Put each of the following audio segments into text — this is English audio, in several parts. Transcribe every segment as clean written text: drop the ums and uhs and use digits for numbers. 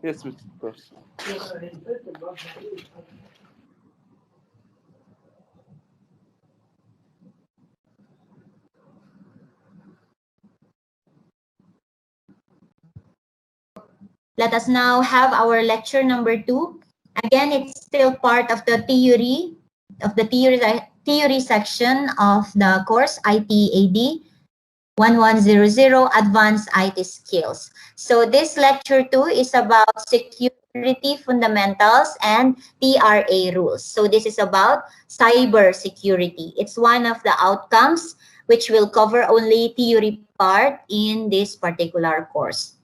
Yes, of course. Let us now have our lecture number 2. Again, it's still part of the theory section of the course ITAD 1100 Advanced IT Skills. So this lecture 2 is about security fundamentals and TRA rules. So this is about cyber security. It's one of the outcomes which will cover only theory part in this particular course.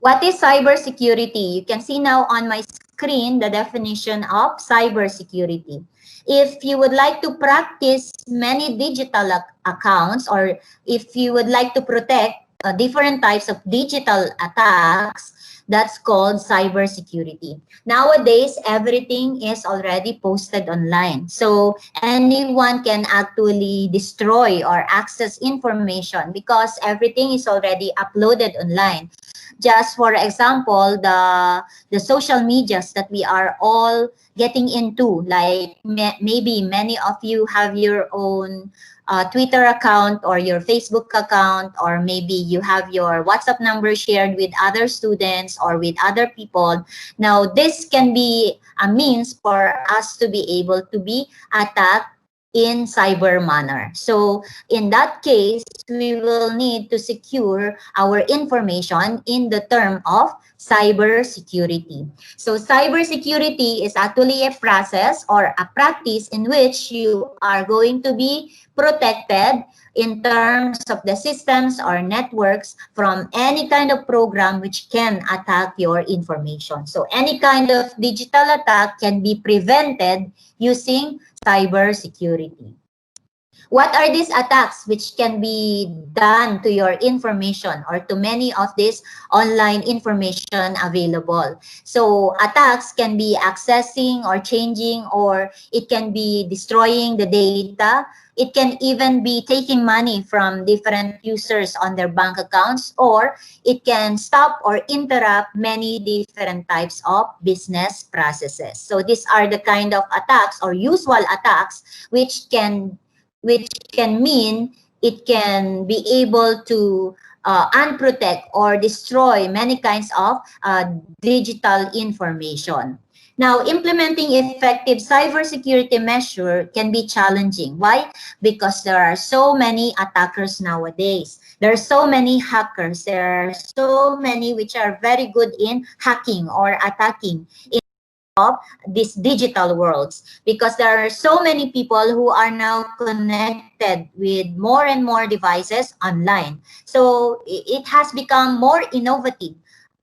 What is cybersecurity? You can see now on my screen the definition of cybersecurity. If you would like to practice many digital accounts, or if you would like to protect different types of digital attacks, that's called cybersecurity. Nowadays, everything is already posted online. So anyone can actually destroy or access information because everything is already uploaded online. Just for example, the social medias that we are all getting into, like maybe many of you have your own Twitter account or your Facebook account, or maybe you have your WhatsApp number shared with other students or with other people. Now, this can be a means for us to be able to be attacked in cyber manner. So in that case, we will need to secure our information in the term of cyber security. So cyber security is actually a process or a practice in which you are going to be protected in terms of the systems or networks from any kind of program which can attack your information. So any kind of digital attack can be prevented using cyber security. What are these attacks which can be done to your information or to many of this online information available? So attacks can be accessing or changing, or it can be destroying the data. It can even be taking money from different users on their bank accounts, or it can stop or interrupt many different types of business processes. So these are the kind of attacks or usual attacks which can mean it can be able to unprotect or destroy many kinds of digital information. Now, implementing effective cybersecurity measure can be challenging. Why? Because there are so many attackers nowadays. There are so many hackers. There are so many which are very good in hacking or attacking of these digital worlds, because there are so many people who are now connected with more and more devices online. So it has become more innovative,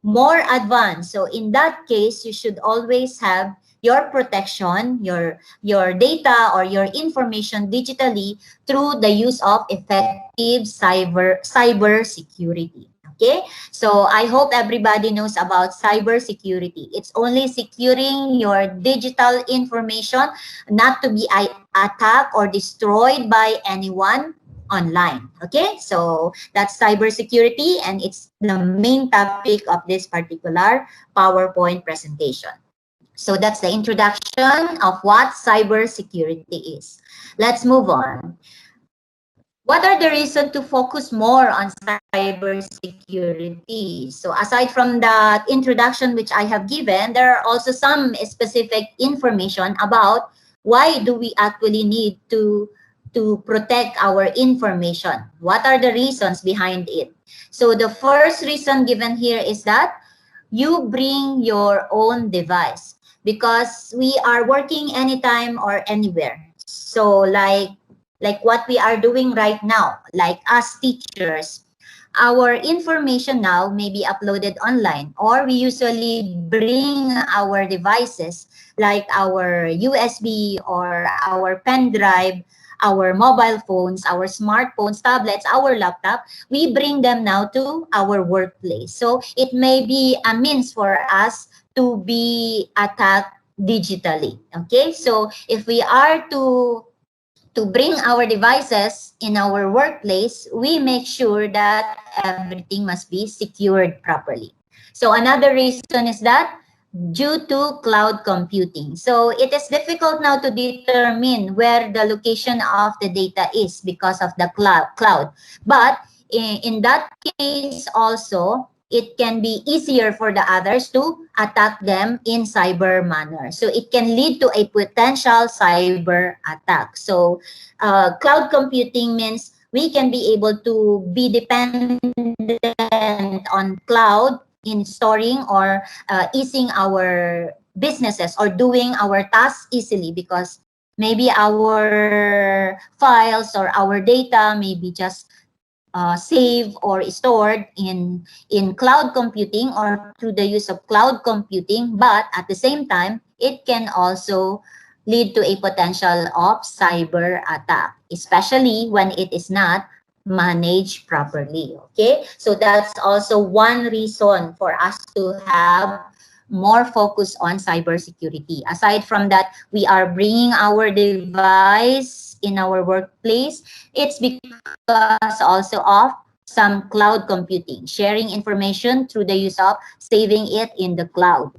more advanced. So in that case, you should always have your protection, your data or your information digitally through the use of effective cyber security. Okay, so I hope everybody knows about cybersecurity. It's only securing your digital information not to be attacked or destroyed by anyone online. Okay, so that's cybersecurity, and it's the main topic of this particular PowerPoint presentation. So that's the introduction of what cybersecurity is. Let's move on. What are the reasons to focus more on cybersecurity? So aside from that introduction which I have given, there are also some specific information about why do we actually need to protect our information. What are the reasons behind it? So the first reason given here is that you bring your own device, because we are working anytime or anywhere. So like what we are doing right now, like us teachers, our information now may be uploaded online, or we usually bring our devices like our USB or our pen drive, our mobile phones, our smartphones, tablets, our laptop. We bring them now to our workplace. So it may be a means for us to be attacked digitally. Okay, so if we are to bring our devices in our workplace, we make sure that everything must be secured properly. So another reason is that due to cloud computing. So it is difficult now to determine where the location of the data is because of the cloud. But in that case also, it can be easier for the others to attack them in cyber manner. So it can lead to a potential cyber attack. So cloud computing means we can be able to be dependent on cloud in storing or easing our businesses or doing our tasks easily, because maybe our files or our data may be just saved or stored in cloud computing or through the use of cloud computing, but at the same time it can also lead to a potential of cyber attack, especially when it is not managed properly. Okay, so that's also one reason for us to have more focus on cybersecurity. Aside from that, we are bringing our device in our workplace. It's because also of some cloud computing, sharing information through the use of saving it in the cloud.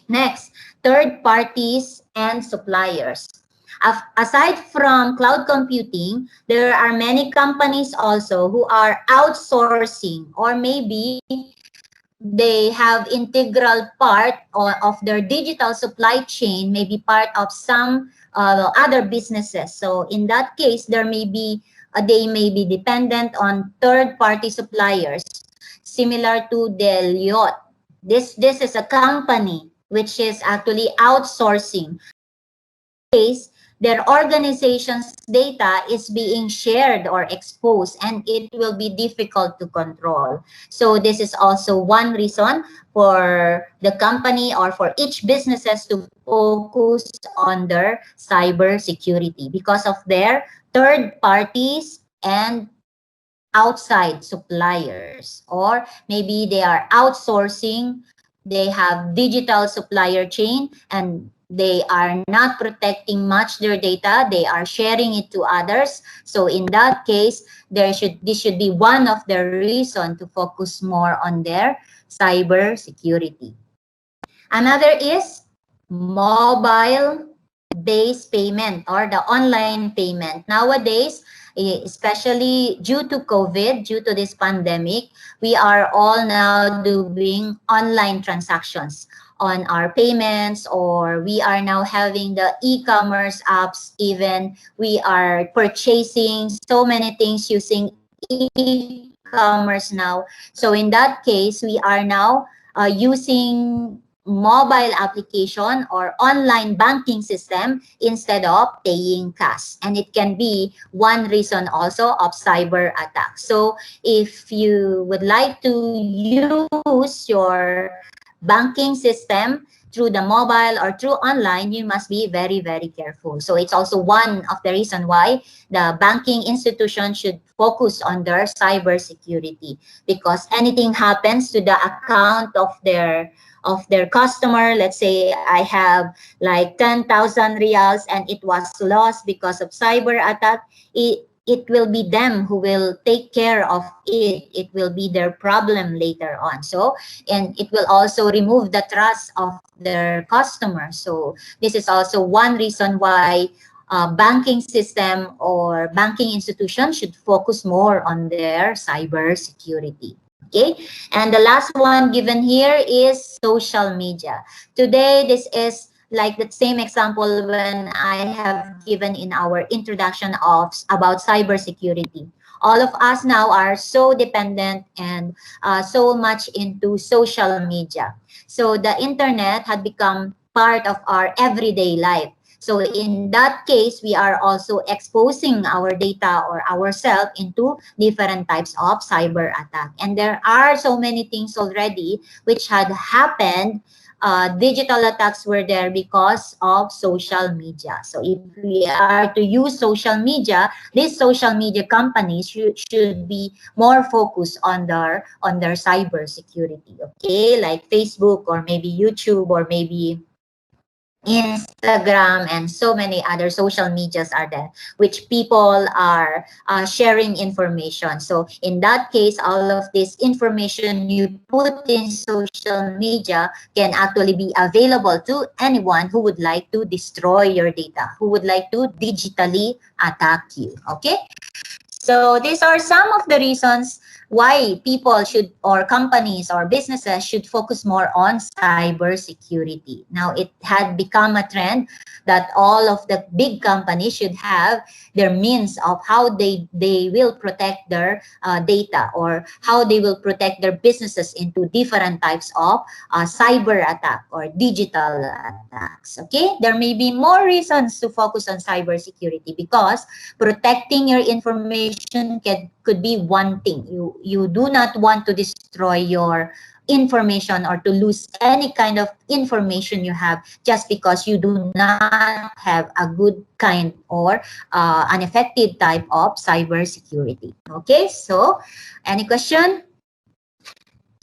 Next, third parties and suppliers. Aside from cloud computing, there are many companies also who are outsourcing, or maybe they have integral part of their digital supply chain, maybe part of some other businesses. So in that case, they may be dependent on third-party suppliers, similar to Deloitte. This is a company which is actually outsourcing. Case, their organization's data is being shared or exposed, and it will be difficult to control. So this is also one reason for the company or for each businesses to focus on their cyber security because of their third parties and outside suppliers, or maybe they are outsourcing, they have digital supplier chain, and they are not protecting much their data, they are sharing it to others. So in that case, this should be one of the reason to focus more on their cyber security. Another is mobile based payment or the online payment. Nowadays, especially due to COVID, due to this pandemic, we are all now doing online transactions on our payments, or we are now having the e-commerce apps. Even we are purchasing so many things using e-commerce now. So in that case, we are now using mobile application or online banking system instead of paying cash, and it can be one reason also of cyber attack. So if you would like to use your banking system through the mobile or through online, you must be very, very careful. So it's also one of the reason why the banking institution should focus on their cyber security, because anything happens to the account of their customer. Let's say I have like 10,000 reals and it was lost because of cyber attack. It will be them who will take care of it. It will be their problem later on. So, and it will also remove the trust of their customer. So this is also one reason why banking system or banking institution should focus more on their cyber security. Okay, and the last one given here is social media. Today, this is like the same example when I have given in our introduction of about cybersecurity. All of us now are so dependent and so much into social media. So the internet had become part of our everyday life. So in that case, we are also exposing our data or ourselves into different types of cyber attack. And there are so many things already which had happened. Digital attacks were there because of social media. So if we are to use social media, these social media companies should be more focused on their cyber security. Okay, like Facebook or maybe YouTube or maybe Instagram, and so many other social medias are there, which people are sharing information. So in that case, all of this information you put in social media can actually be available to anyone who would like to destroy your data, who would like to digitally attack you. Okay. So these are some of the reasons why people should, or companies or businesses should focus more on cybersecurity. Now it had become a trend that all of the big companies should have their means of how they will protect their data, or how they will protect their businesses into different types of cyber attack or digital attacks. Okay, there may be more reasons to focus on cybersecurity, because protecting your information could be one thing. You do not want to destroy your information or to lose any kind of information you have just because you do not have a good kind or an effective type of cybersecurity. Okay, so any question?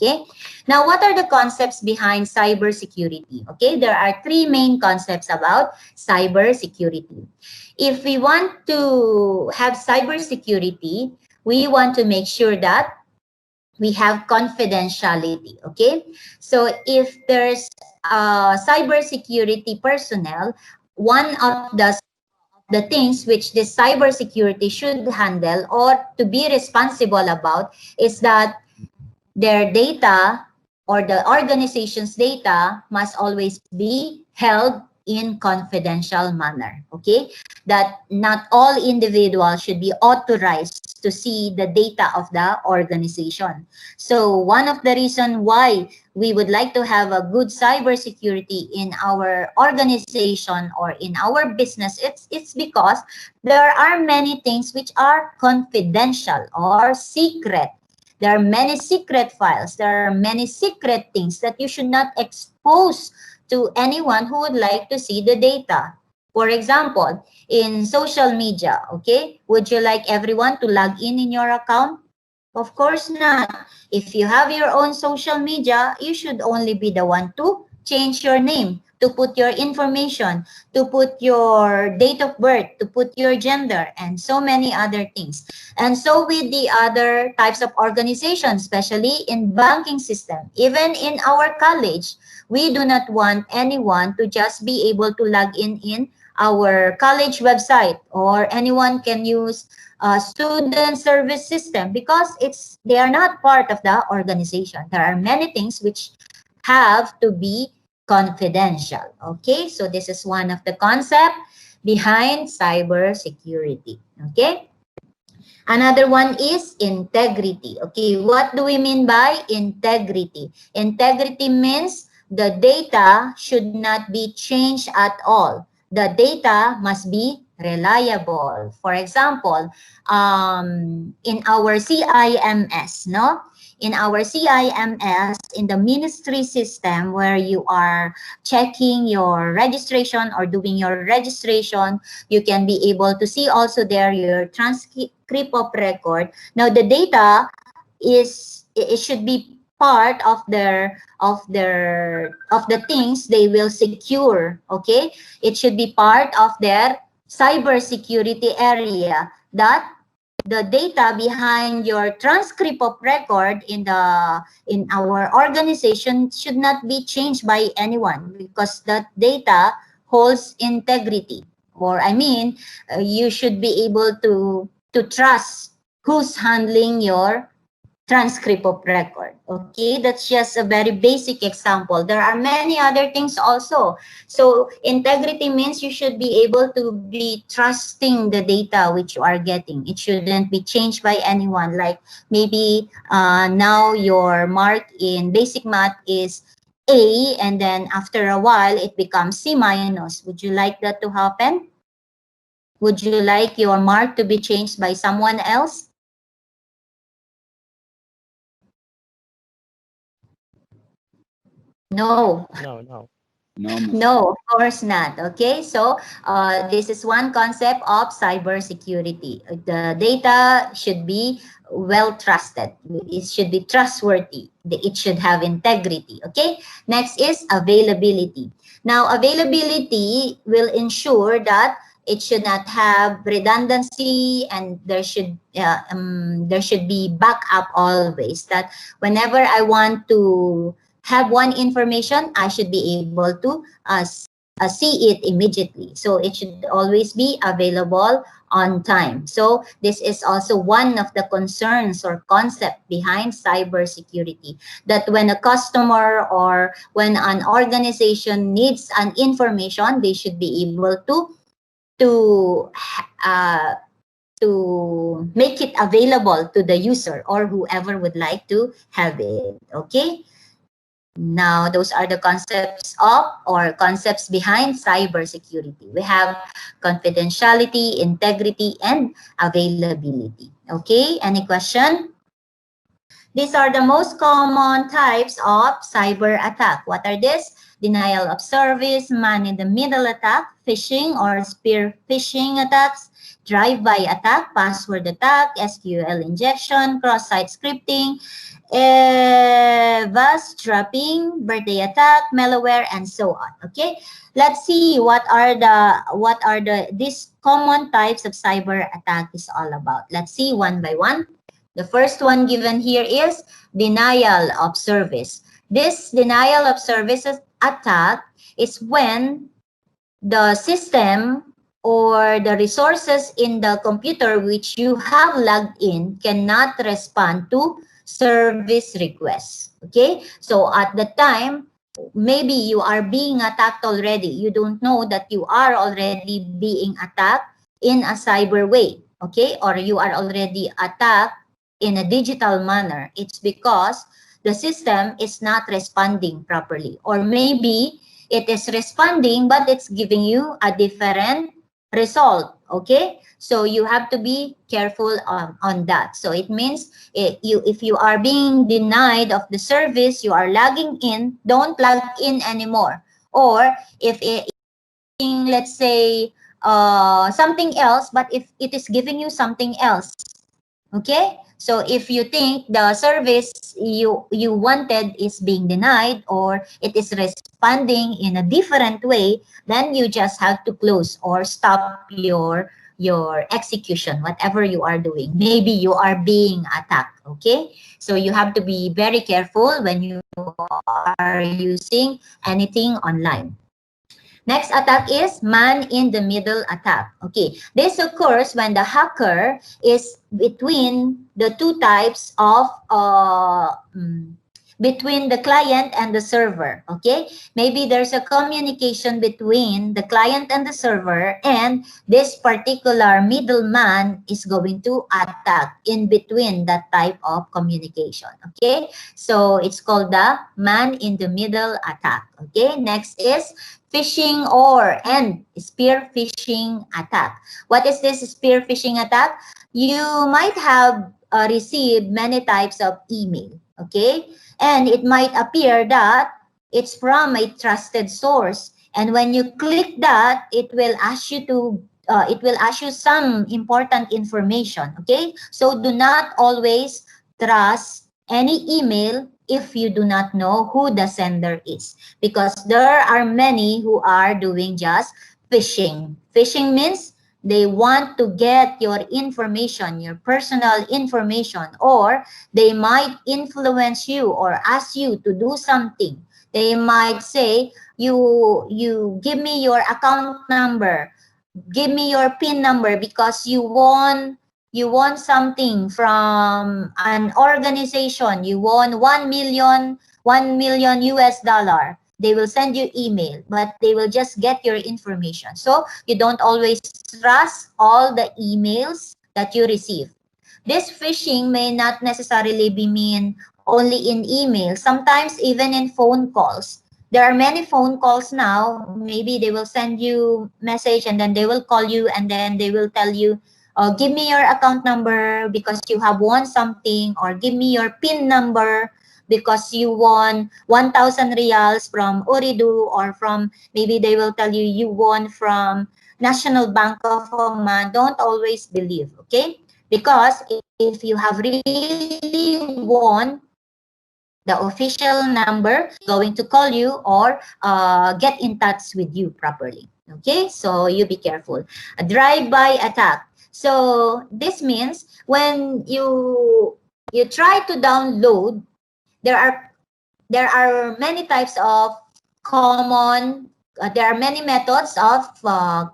Okay. Now, what are the concepts behind cybersecurity? Okay, there are three main concepts about cybersecurity. If we want to have cybersecurity, we want to make sure that we have confidentiality. Okay, so if there's cybersecurity personnel, one of the things which this cybersecurity should handle or to be responsible about is that their data, or the organization's data, must always be held in confidential manner. Okay, that not all individuals should be authorized to see the data of the organization. So one of the reason why we would like to have a good cybersecurity in our organization or in our business, it's because there are many things which are confidential or secret. There are many secret files. There are many secret things that you should not expose to anyone who would like to see the data. For example, in social media, okay, would you like everyone to log in your account? Of course not. If you have your own social media, you should only be the one to change your name, to put your information, to put your date of birth, to put your gender, and so many other things. And so with the other types of organizations, especially in banking system, even in our college, we do not want anyone to just be able to log in our college website, or anyone can use student service system, because they are not part of the organization. There are many things which have to be confidential. Okay, so this is one of the concept behind cybersecurity. Okay. Another one is integrity. Okay, what do we mean by integrity? Integrity means the data should not be changed at all. The data must be reliable. For example, in our CIMS, no? In our CIMS, in the ministry system where you are checking your registration or doing your registration, you can be able to see also there your transcript of record. Now the data it should be part of the things they will secure. Okay, it should be part of their cybersecurity area, that the data behind your transcript of record in our organization should not be changed by anyone, because that data holds integrity. Or I mean, you should be able to trust who's handling your transcript of record. Okay, that's just a very basic example. There are many other things also. So integrity means you should be able to be trusting the data which you are getting. It shouldn't be changed by anyone. Like maybe now your mark in basic math is A, and then after a while it becomes C minus. Would you like that to happen? Would you like your mark to be changed by someone else? No. No, no. No, ma'am. No, of course not. Okay, so this is one concept of cybersecurity. The data should be well trusted. It should be trustworthy. It should have integrity. Okay, next is availability. Now, availability will ensure that it should not have redundancy, and there should be backup always. That whenever I want to have one information, I should be able to see it immediately. So it should always be available on time. So this is also one of the concerns or concept behind cybersecurity, that when a customer or when an organization needs an information, they should be able to uh, to make it available to the user or whoever would like to have it. Okay. Now, those are the concepts of or concepts behind cybersecurity. We have confidentiality, integrity, and availability. Okay, any question? These are the most common types of cyber attack. What are these? Denial of service, man-in-the-middle attack, phishing or spear phishing attacks, drive-by attack, password attack, SQL injection, cross-site scripting, VAS trapping, birthday attack, malware, and so on. Okay, let's see what are the these common types of cyber attack is all about. Let's see one by one. The first one given here is denial of service. This denial of services attack is when the system or the resources in the computer which you have logged in cannot respond to service requests. Okay, so at the time, maybe you are being attacked already. You don't know that you are already being attacked in a cyber way. Okay, or you are already attacked in a digital manner. It's because the system is not responding properly, or maybe it is responding but it's giving you a different result. Okay, so you have to be careful on that. So it means if you are being denied of the service, you are logging in, don't log in anymore. Or if let's say something else, but if it is giving you something else. Okay, so if you think the service you wanted is being denied, or it is responding in a different way, then you just have to close or stop your execution, whatever you are doing. Maybe you are being attacked. Okay, so you have to be very careful when you are using anything online. Next attack is man-in-the-middle attack. Okay, this occurs when the hacker is between the two types of between the client and the server. Okay, maybe there's a communication between the client and the server, and this particular middleman is going to attack in between that type of communication. Okay, so it's called the man-in-the-middle attack. Okay, next is phishing and spear phishing attack. What is this spear phishing attack? You might have received many types of email, okay? And it might appear that it's from a trusted source. And when you click that, it will ask you some important information, okay? So do not always trust any email if you do not know who the sender is, because there are many who are doing just phishing. Phishing means they want to get your information, your personal information, or they might influence you or ask you to do something. They might say, you give me your account number, give me your PIN number, because you want something from an organization. You won 1 million US dollar. They will send you email, but they will just get your information. So you don't always trust all the emails that you receive. This phishing may not necessarily be mean only in email. Sometimes even in phone calls. There are many phone calls now. Maybe they will send you message, and then they will call you, and then they will tell you, give me your account number because you have won something, or give me your PIN number because you won 1,000 reals from Ooredoo, or from, maybe they will tell you you won from National Bank of Oman. Don't always believe, okay? Because if you have really won, the official number going to call you or get in touch with you properly. Okay, so you be careful. A drive-by attack. So this means when you try to download, there are many types of common. There are many methods of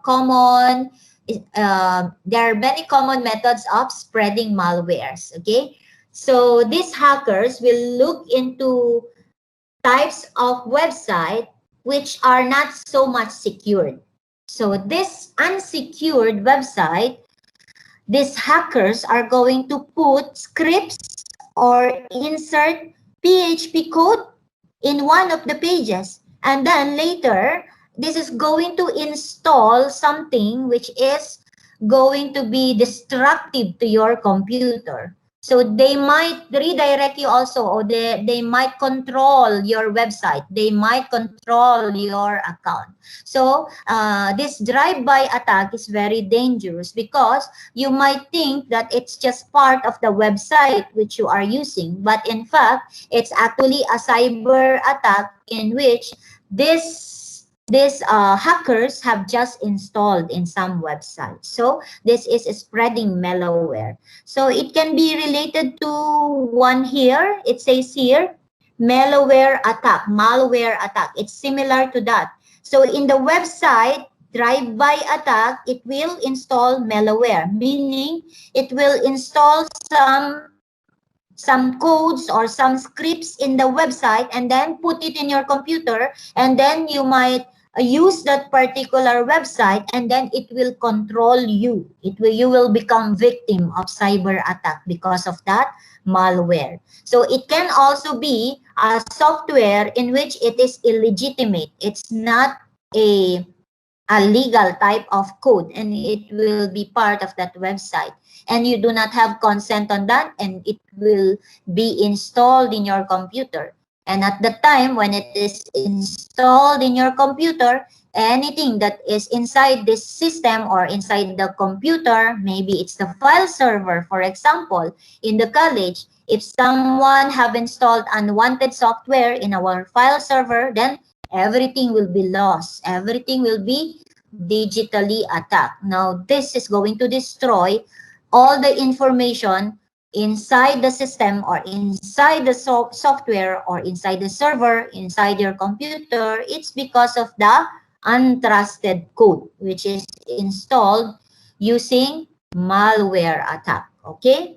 common. There are many common methods of spreading malwares. Okay, so these hackers will look into types of website which are not so much secured. So this unsecured website, these hackers are going to put scripts or insert PHP code in one of the pages. And then later, this is going to install something which is going to be destructive to your computer. So they might redirect you also, or they might control your website. They might control your account. So this drive-by attack is very dangerous because you might think that it's just part of the website which you are using. But in fact, it's actually a cyber attack in which these hackers have just installed in some websites. So this is spreading malware. So it can be related to one here. It says here, malware attack. It's similar to that. So in the website, drive-by attack, it will install malware, meaning it will install some codes or some scripts in the website and then put it in your computer, and then you might use that particular website, and then it will control you. You will become victim of cyber attack because of that malware. So it can also be a software in which it is illegitimate. It's not a legal type of code, and it will be part of that website, and you do not have consent on that, and it will be installed in your computer. And at the time when it is installed in your computer, anything that is inside this system or inside the computer, maybe it's the file server, for example, in the college, if someone have installed unwanted software in our file server, then everything will be lost. Everything will be digitally attacked. Now, this is going to destroy all the information inside the system or inside the software or inside the server, inside your computer. It's because of the untrusted code, which is installed using malware attack. Okay?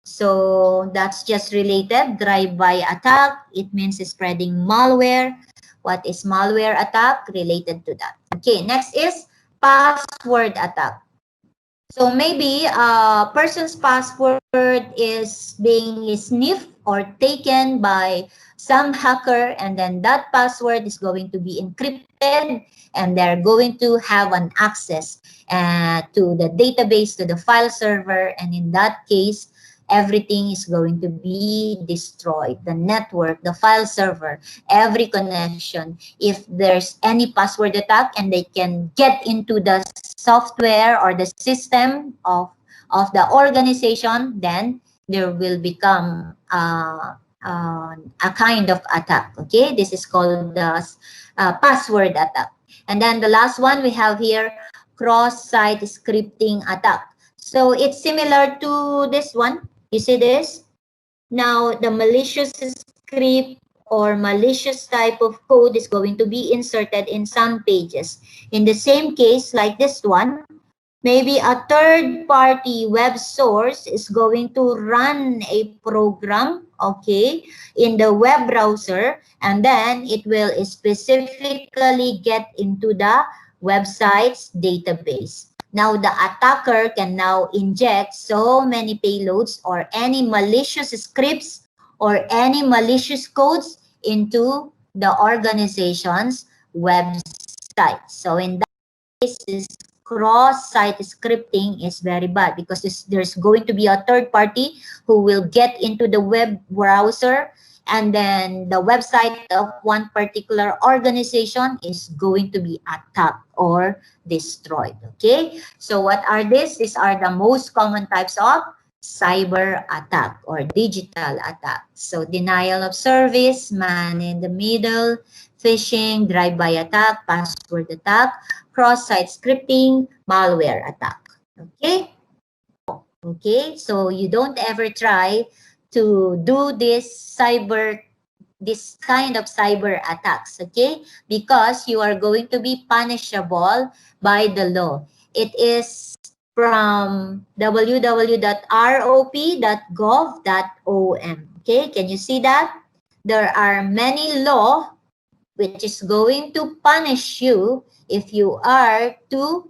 So that's just related. Drive-by attack, it means spreading malware. What is malware attack? Related to that. Okay, next is password attack. So maybe a person's password is being sniffed or taken by some hacker, and then that password is going to be encrypted, and they're going to have an access to the database, to the file server, and in that case, everything is going to be destroyed. The network, the file server, every connection. If there's any password attack and they can get into the software or the system of the organization, then there will become a kind of attack. Okay, this is called the password attack. And then the last one we have here, cross-site scripting attack. So it's similar to this one. You see this? Now, the malicious script or malicious type of code is going to be inserted in some pages. In the same case, like this one, maybe a third-party web source is going to run a program, okay, in the web browser, and then it will specifically get into the website's database. Now, the attacker can now inject so many payloads or any malicious scripts or any malicious codes into the organization's website. So, in that case, cross-site scripting is very bad because there's going to be a third party who will get into the web browser and then the website of one particular organization is going to be attacked or destroyed. Okay, so what are these? These are the most common types of cyber attack or digital attack. So denial of service, man in the middle, phishing, drive-by attack, password attack, cross-site scripting, malware attack. Okay? Okay, so you don't ever try to do this kind of cyber attacks, okay? Because you are going to be punishable by the law. It is from www.rop.gov.om. Okay, can you see that? There are many law which is going to punish you if you are to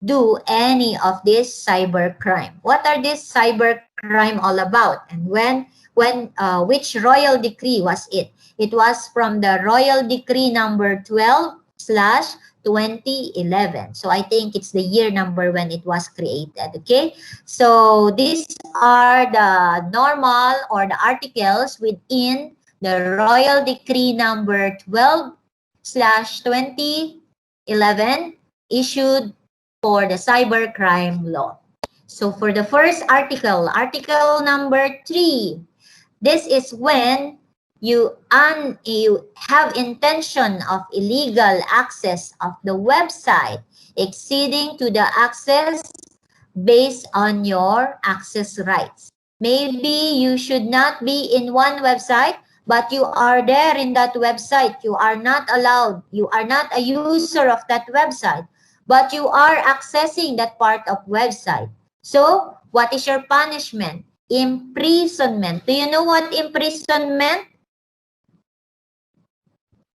do any of this cyber crime. What are this cyber crime all about? And which royal decree was it? It was from the Royal Decree number 12/2011. So I think it's the year number when it was created. Okay. So these are the normal or the articles within the Royal Decree number 12/2011 issued for the cybercrime law. So for the first article, article number 3, this is when you have intention of illegal access of the website exceeding to the access based on your access rights. Maybe you should not be in one website, but you are there in that website. You are not allowed. You are not a user of that website, but you are accessing that part of website. So, what is your punishment? Imprisonment. Do you know what imprisonment?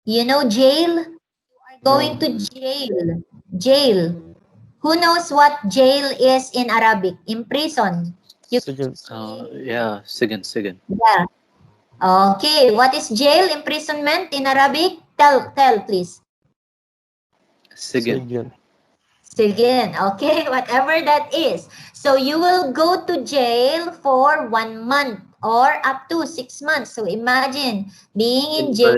You know jail? You are going to jail. Jail. Who knows what jail is in Arabic? Imprison. You Sujud. Yeah, second. yeah. Okay. What is jail? Imprisonment in Arabic? Tell please. Second. Sujud. Again, okay, whatever that is. So you will go to jail for 1 month or up to 6 months. So imagine being in jail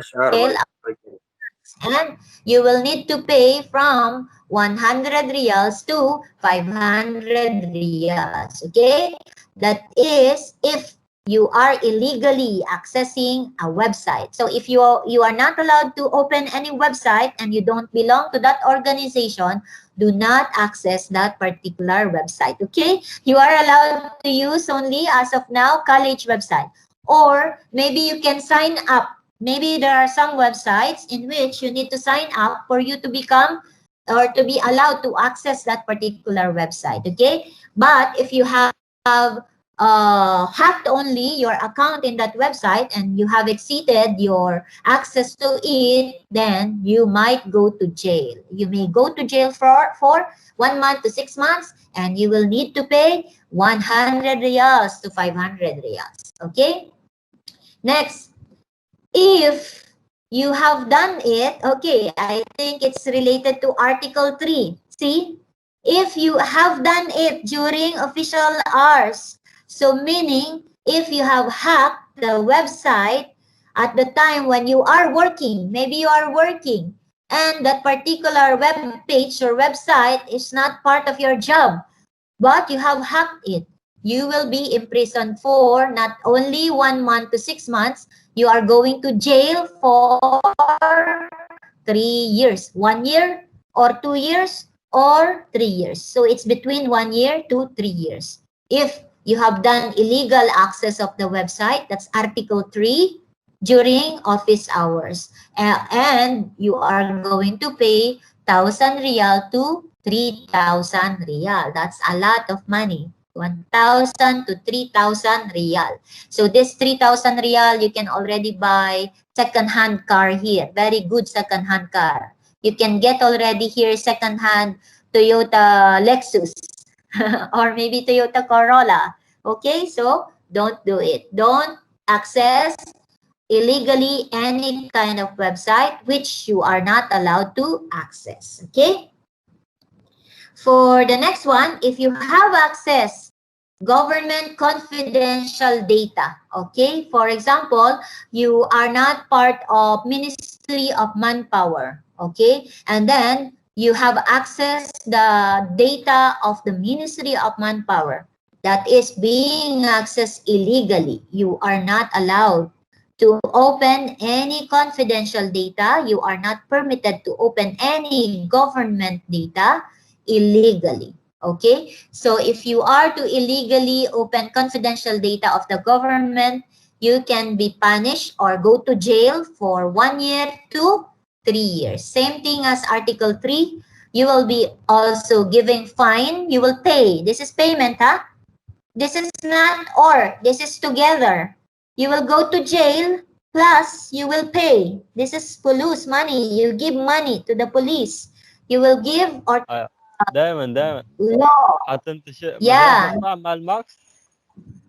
and you will need to pay from 100 riyals to 500 riyals. Okay, that is if you are illegally accessing a website. So if you are not allowed to open any website and you don't belong to that organization, do not access that particular website. Okay, you are allowed to use only as of now college website, or maybe you can sign up. Maybe there are some websites in which you need to sign up for you to become or to be allowed to access that particular website. Okay, but if you have hacked only your account in that website and you have exceeded your access to it, then you might go to jail. You may go to jail for 1 month to 6 months, and you will need to pay 100 riyals to 500 riyals. Okay, next, if you have done it, okay, I think it's related to Article 3. See, if you have done it during official hours, so meaning if you have hacked the website at the time when you are working, maybe you are working, and that particular web page or website is not part of your job, but you have hacked it, you will be imprisoned for not only 1 month to 6 months, you are going to jail for 3 years. 1 year or 2 years or 3 years. So it's between 1 year to 3 years. If you have done illegal access of the website, that's Article 3, during office hours. And you are going to pay 1,000 riyal to 3,000 riyal. That's a lot of money. 1,000 to 3,000 riyal. So this 3,000 riyal, you can already buy second-hand car here. Very good second-hand car. You can get already here second-hand Toyota Lexus or maybe Toyota Corolla. Okay, so don't do it. Don't access illegally any kind of website which you are not allowed to access. Okay? For the next one, if you have access government confidential data. Okay, for example, you are not part of Ministry of Manpower. Okay, and then you have access the data of the Ministry of Manpower that is being accessed illegally. You are not allowed to open any confidential data. You are not permitted to open any government data illegally. Okay, so if you are to illegally open confidential data of the government, you can be punished or go to jail for 1 year to 3 years. Same thing as Article 3. You will be also giving fine. You will pay. This is payment, huh? This is not or. This is together. You will go to jail plus you will pay. This is police money. You give money to the police. You will give or دائما law. حتى انت مجال Yeah, مقطع مع الماكس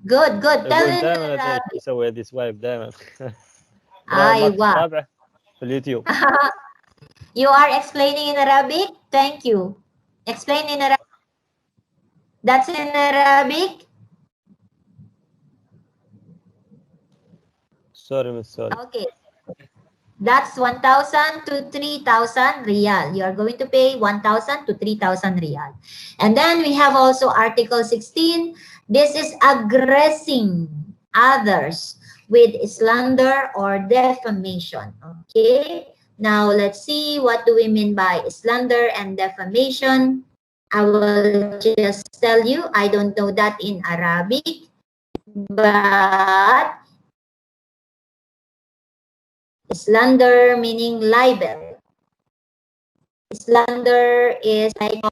good, good. Tell يقول in دائما Arabic. يسوي هذه سوايب دائما برافو ماكس Aywa. تابعه في اليوتيوب. You are explaining in Arabic? Thank you. Explain in Arabic. That's in Arabic? سوري Okay. That's 1,000 to 3,000 riyal. You are going to pay 1,000 to 3,000 riyal. And then we have also Article 16. This is aggressing others with slander or defamation. Okay. Now let's see, what do we mean by slander and defamation? I will just tell you, I don't know that in Arabic, but slander meaning libel. Slander is like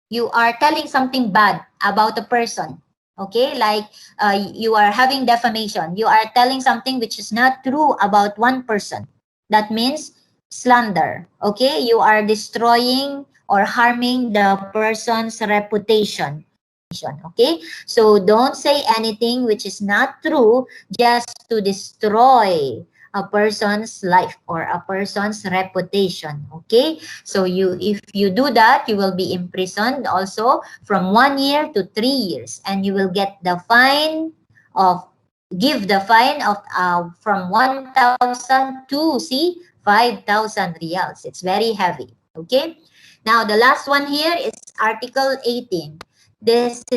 you are telling something bad about a person. Okay, like you are having defamation. You are telling something which is not true about one person. That means slander. Okay, you are destroying or harming the person's reputation. Okay, so don't say anything which is not true just to destroy a person's life or a person's reputation. Okay, so if you do that, you will be imprisoned also from 1 year to 3 years, and you will get the fine of give the fine of from 1,000 to see 5,000 reals. It's very heavy. Okay, now the last one here is Article 18. This